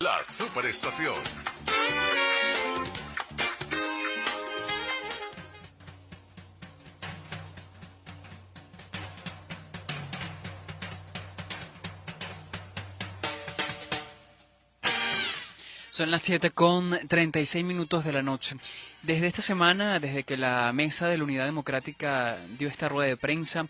La Superestación. Son las 7:36 de la noche. Desde esta semana, desde que la Mesa de la Unidad Democrática dio esta rueda de prensa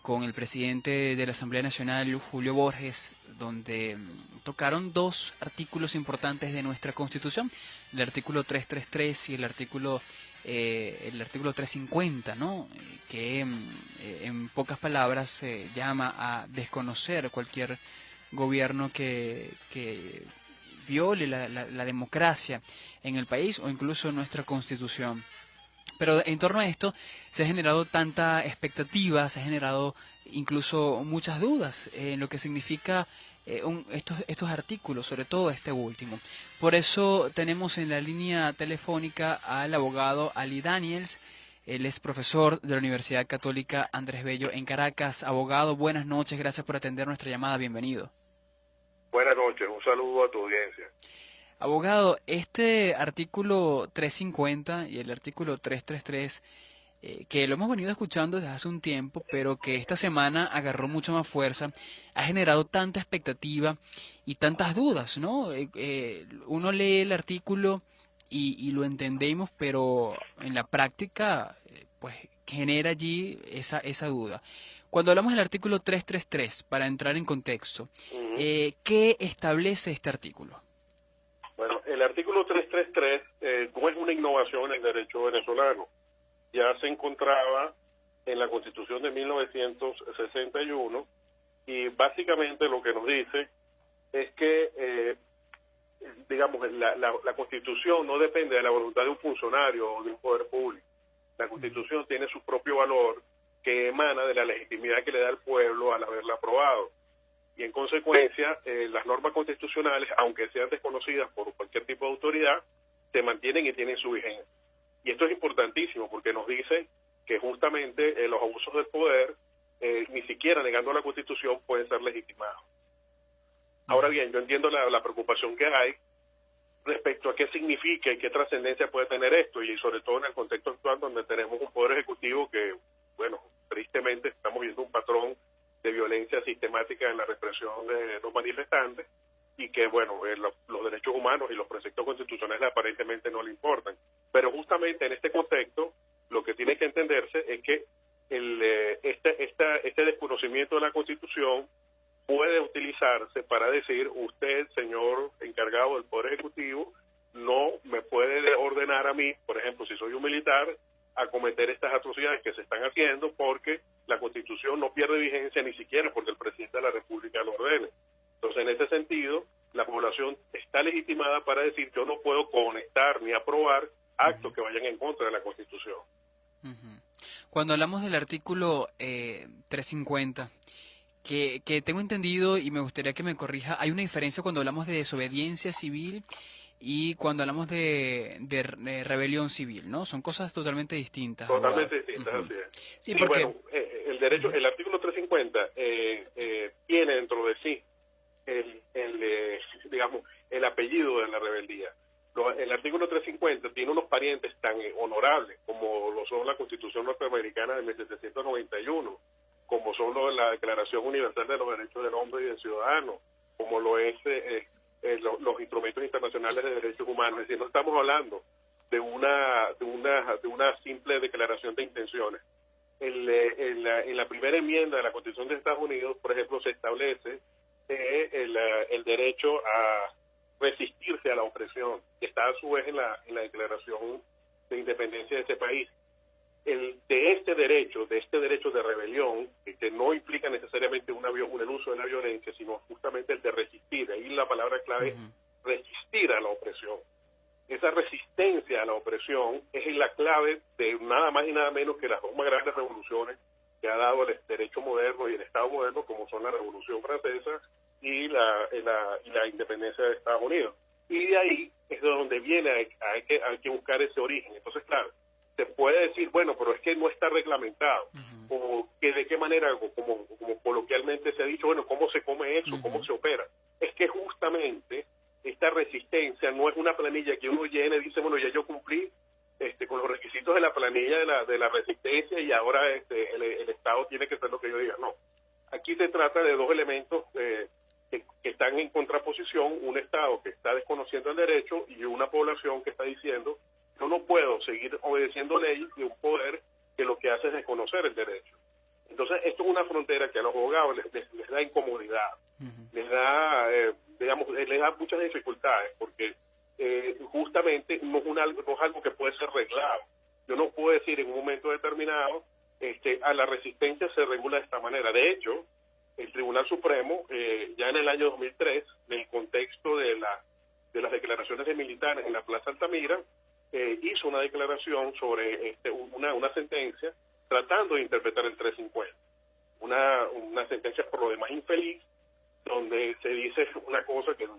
con el presidente de la Asamblea Nacional, Julio Borges, donde tocaron dos artículos importantes de nuestra Constitución, el artículo 333 y el artículo 350, ¿no? Que en pocas palabras llama a desconocer cualquier gobierno que viole la democracia en el país o incluso nuestra Constitución. Pero en torno a esto se ha generado tanta expectativa, se ha generado incluso muchas dudas en lo que significa estos artículos, sobre todo este último. Por eso tenemos en la línea telefónica al abogado Ali Daniels. Él es profesor de la Universidad Católica Andrés Bello en Caracas. Abogado, buenas noches, gracias por atender nuestra llamada, bienvenido. Buenas noches, un saludo a tu audiencia. Abogado, este artículo 350 y el artículo 333, que lo hemos venido escuchando desde hace un tiempo, pero que esta semana agarró mucho más fuerza, ha generado tanta expectativa y tantas dudas, ¿no? Uno lee el artículo y lo entendemos, pero en la práctica, pues genera allí esa duda. Cuando hablamos del artículo 333, para entrar en contexto, ¿qué establece este artículo? Bueno, el artículo 333 no es una innovación en el derecho venezolano. Ya se encontraba en la Constitución de 1961 y básicamente lo que nos dice es que, digamos, la Constitución no depende de la voluntad de un funcionario o de un poder público. La Constitución tiene su propio valor que emana de la legitimidad que le da el pueblo al haberla aprobado. Y en consecuencia, las normas constitucionales, aunque sean desconocidas por cualquier tipo de autoridad, se mantienen y tienen su vigencia. Y esto es importantísimo porque nos dice que justamente los abusos del poder, ni siquiera negando la Constitución, pueden ser legitimados. Ahora bien, yo entiendo la preocupación que hay respecto a qué significa y qué trascendencia puede tener esto, y sobre todo en el contexto actual donde tenemos un poder ejecutivo que, bueno, tristemente estamos viendo un patrón de violencia sistemática en la represión de los manifestantes y que, bueno, los derechos humanos y los preceptos constitucionales aparentemente no le importan. Pero justamente en este contexto, lo que tiene que entenderse es que este desconocimiento de la Constitución puede utilizarse para decir, usted, señor encargado del Poder Ejecutivo, no me puede ordenar a mí, por ejemplo, si soy un militar, a cometer estas atrocidades que se están haciendo porque la Constitución no pierde vigencia ni siquiera porque el presidente de la República lo ordene. Entonces, en ese sentido, la población está legitimada para decir yo no puedo conectar ni aprobar actos que vayan en contra de la Constitución. Cuando hablamos del artículo 350, que tengo entendido y me gustaría que me corrija, hay una diferencia cuando hablamos de desobediencia civil y cuando hablamos de rebelión civil, ¿no? Son cosas totalmente distintas, abogado. Totalmente distintas, así es. Sí, Sí, porque... bueno, el derecho, el artículo 350 tiene dentro de sí digamos, el apellido de la rebeldía. El artículo 350 tiene unos parientes tan honorables como lo son la Constitución norteamericana de 1791, como son la Declaración Universal de los Derechos del Hombre y del Ciudadano, como lo es los instrumentos internacionales de derechos humanos. Es decir, no estamos hablando de una simple declaración de intenciones. En la primera enmienda de la Constitución de Estados Unidos, por ejemplo, se establece el derecho a resistirse a la opresión, que está a su vez en la Declaración de Independencia de ese país. De este derecho de rebelión, que no implica necesariamente el uso de la violencia, sino justamente el de resistir. Ahí la palabra clave es resistir a la opresión. Esa resistencia a la opresión es la clave de nada más y nada menos que las dos más grandes revoluciones que ha dado el derecho moderno y el Estado moderno, como son la Revolución Francesa y la independencia de Estados Unidos. Y de ahí es de donde viene, hay que buscar ese origen. Entonces, claro, se puede decir, bueno, pero es que no está reglamentado, o que de qué manera, como coloquialmente se ha dicho, bueno, ¿cómo se come eso? ¿Cómo se opera? Es que justamente esta resistencia no es una planilla que uno llene y dice, bueno, ya yo cumplí con los requisitos de la planilla de la resistencia y ahora el Estado tiene que hacer lo que yo diga. No, aquí se trata de dos elementos que están en contraposición, un Estado que está desconociendo el derecho y una población que está diciendo, yo no puedo seguir obedeciendo leyes de un poder que lo que hace es desconocer el derecho. Entonces, esto es una frontera que a los abogados les da incomodidad, les da, les da muchas dificultades, porque justamente no es algo que puede ser reglado. Yo no puedo decir en un momento determinado, a la resistencia se regula de esta manera. De hecho, el Tribunal Supremo, ya en el año 2003, en el contexto de las declaraciones de militares en la Plaza Altamira, hizo una declaración sobre una sentencia tratando de interpretar el 350. Una sentencia por lo demás infeliz, donde se dice una cosa que no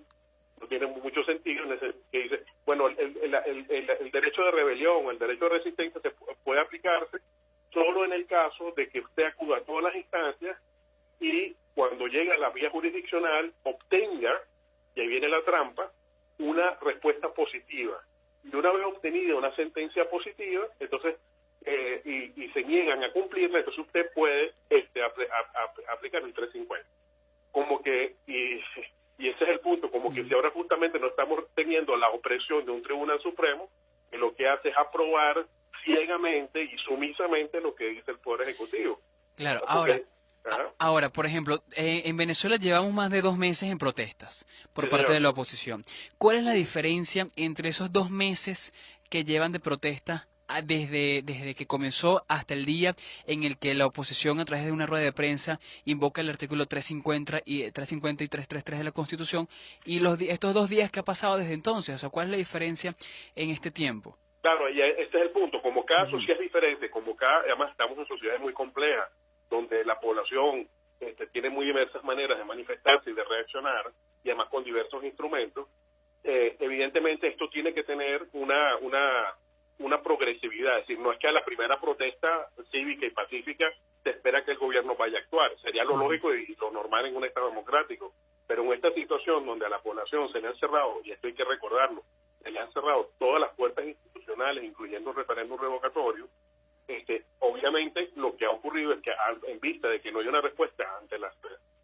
tiene mucho sentido, que dice, bueno, el derecho de rebelión o el derecho de resistencia puede aplicarse solo en el caso de que usted acuda a todas las instancias y cuando llegue a la vía jurisdiccional obtenga, y ahí viene la trampa, una respuesta positiva. Y una vez obtenida una sentencia positiva, entonces y se niegan a cumplirla, entonces usted puede aplicar el 350. Como que, y ese es el punto, como que si ahora justamente no estamos teniendo la opresión de un Tribunal Supremo, que lo que hace es aprobar ciegamente y sumisamente lo que dice el Poder Ejecutivo. Claro, Porque, ahora, por ejemplo, en Venezuela llevamos más de 2 meses en protestas por parte de la oposición. ¿Cuál es la diferencia entre esos 2 meses que llevan de protesta desde que comenzó hasta el día en el que la oposición a través de una rueda de prensa invoca el artículo 350 y 333 de la Constitución y estos 2 días que ha pasado desde entonces? O sea, ¿cuál es la diferencia en este tiempo? Claro, y este es el punto. Como cada sociedad es diferente, además estamos en sociedades muy complejas, donde la población tiene muy diversas maneras de manifestarse y de reaccionar, y además con diversos instrumentos, evidentemente esto tiene que tener una progresividad. Es decir, no es que a la primera protesta cívica y pacífica se espera que el gobierno vaya a actuar. Sería lo lógico y lo normal en un Estado democrático. Pero en esta situación donde a la población se le han cerrado, y esto hay que recordarlo, se le han cerrado todas las puertas institucionales, incluyendo un referéndum revocatorio, obviamente lo que ha ocurrido es que en vista de que no hay una respuesta ante las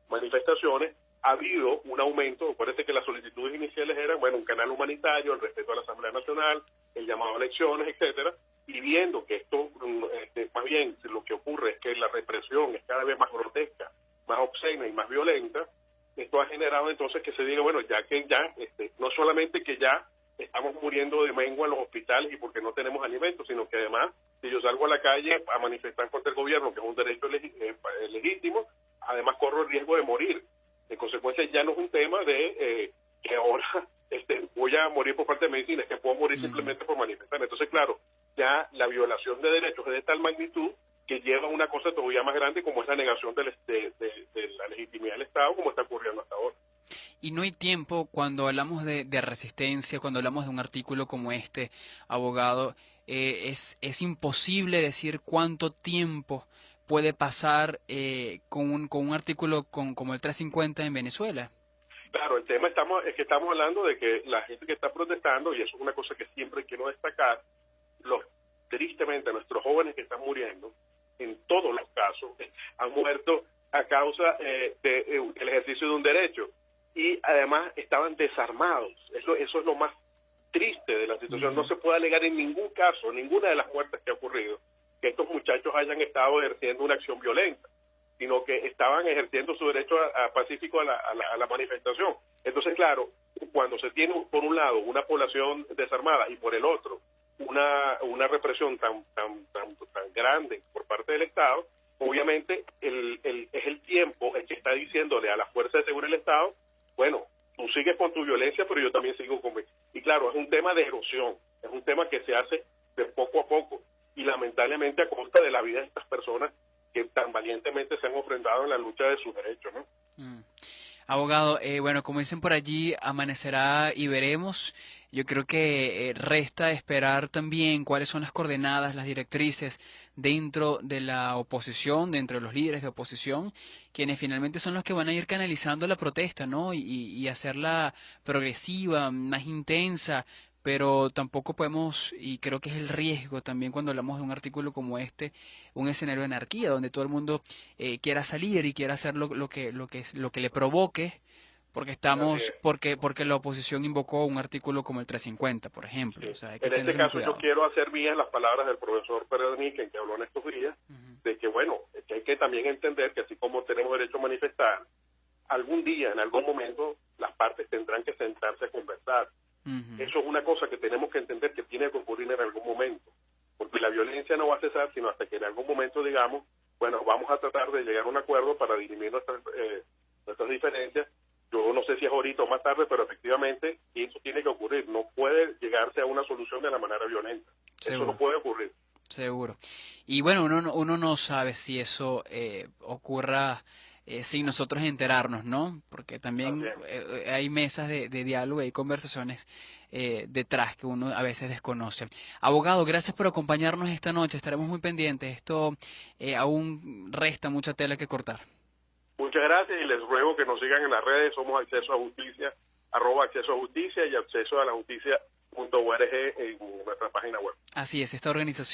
manifestaciones, ha habido un aumento. Parece que las solicitudes iniciales eran, bueno, un canal humanitario, el respeto a la Asamblea Nacional, el llamado a elecciones, etcétera, y viendo que esto, más bien, lo que ocurre es que la represión es cada vez más grotesca, más obscena y más violenta, esto ha generado entonces que se diga, bueno, no solamente que ya estamos muriendo de mengua en los hospitales y porque no tenemos alimentos, sino que además, si yo salgo a la calle a manifestar contra el gobierno, que es un derecho legítimo, además corro el riesgo de morir. En consecuencia, ya no es un tema de que ahora voy a morir por falta de medicina, es que puedo morir simplemente por manifestar. Entonces, claro, ya la violación de derechos es de tal magnitud que lleva a una cosa todavía más grande, como es la negación de la legitimidad del Estado, como está ocurriendo hasta ahora. Y no hay tiempo cuando hablamos de resistencia, cuando hablamos de un artículo como este, abogado, es imposible decir cuánto tiempo puede pasar con un artículo como el 350 en Venezuela. Claro, el tema es que estamos hablando de que la gente que está protestando, y eso es una cosa que siempre quiero destacar, tristemente nuestros jóvenes que están muriendo, en todos los casos, han muerto a causa del ejercicio de un derecho. Y además estaban desarmados. Eso es lo más triste de la situación. No se puede alegar en ningún caso, ninguna de las muertes que ha ocurrido, que estos muchachos hayan estado ejerciendo una acción violenta, sino que estaban ejerciendo su derecho pacífico a la manifestación. Entonces, claro, cuando se tiene por un lado una población desarmada y por el otro una represión tan grande por parte del Estado, obviamente es el tiempo el que está diciéndole a la fuerza de seguridad del Estado, bueno, tú sigues con tu violencia, pero yo también sigo con mi. Y claro, es un tema de erosión, es un tema que se hace de poco a poco y lamentablemente a costa de la vida de estas personas que tan valientemente se han enfrentado en la lucha de sus derechos, ¿no? Abogado, bueno, como dicen por allí, amanecerá y veremos. Yo creo que resta esperar también cuáles son las coordenadas, las directrices dentro de la oposición, dentro de los líderes de oposición, quienes finalmente son los que van a ir canalizando la protesta, ¿no? Y hacerla progresiva, más intensa, pero tampoco podemos, y creo que es el riesgo también cuando hablamos de un artículo como este, un escenario de anarquía, donde todo el mundo quiera salir y quiera hacer lo que le provoque, porque Así es. porque la oposición invocó un artículo como el 350, por ejemplo. O Sí. sea, hay que En este tener un caso yo cuidado. quiero hacer mías las palabras del profesor Pérez Níquel, que habló en estos días, Ujú, de que bueno, que hay que también entender que así como tenemos derecho a manifestar, algún día, en algún momento, las partes tendrán que sentarse a conversar. ujú. Eso es una cosa que tenemos que entender que tiene que ocurrir en algún momento, porque la violencia no va a cesar sino hasta que en algún momento digamos, bueno, vamos a tratar de llegar a un acuerdo para dirimir nuestras diferencias. Yo no sé si es ahorita o más tarde, pero efectivamente eso tiene que ocurrir. No puede llegarse a una solución de la manera violenta. Eso no Seguro. puede ocurrir. Seguro. Y bueno, uno no sabe si eso ocurra sin nosotros enterarnos, ¿no? Porque Así también es. hay mesas de diálogo, hay conversaciones detrás que uno a veces desconoce. Abogado, gracias por acompañarnos esta noche. Estaremos muy pendientes. Esto aún resta mucha tela que cortar. Muchas gracias y les ruego que nos sigan en las redes. Somos Acceso a Justicia, @Acceso a Justicia y acceso a la justicia.org en nuestra página web. Así es, esta organización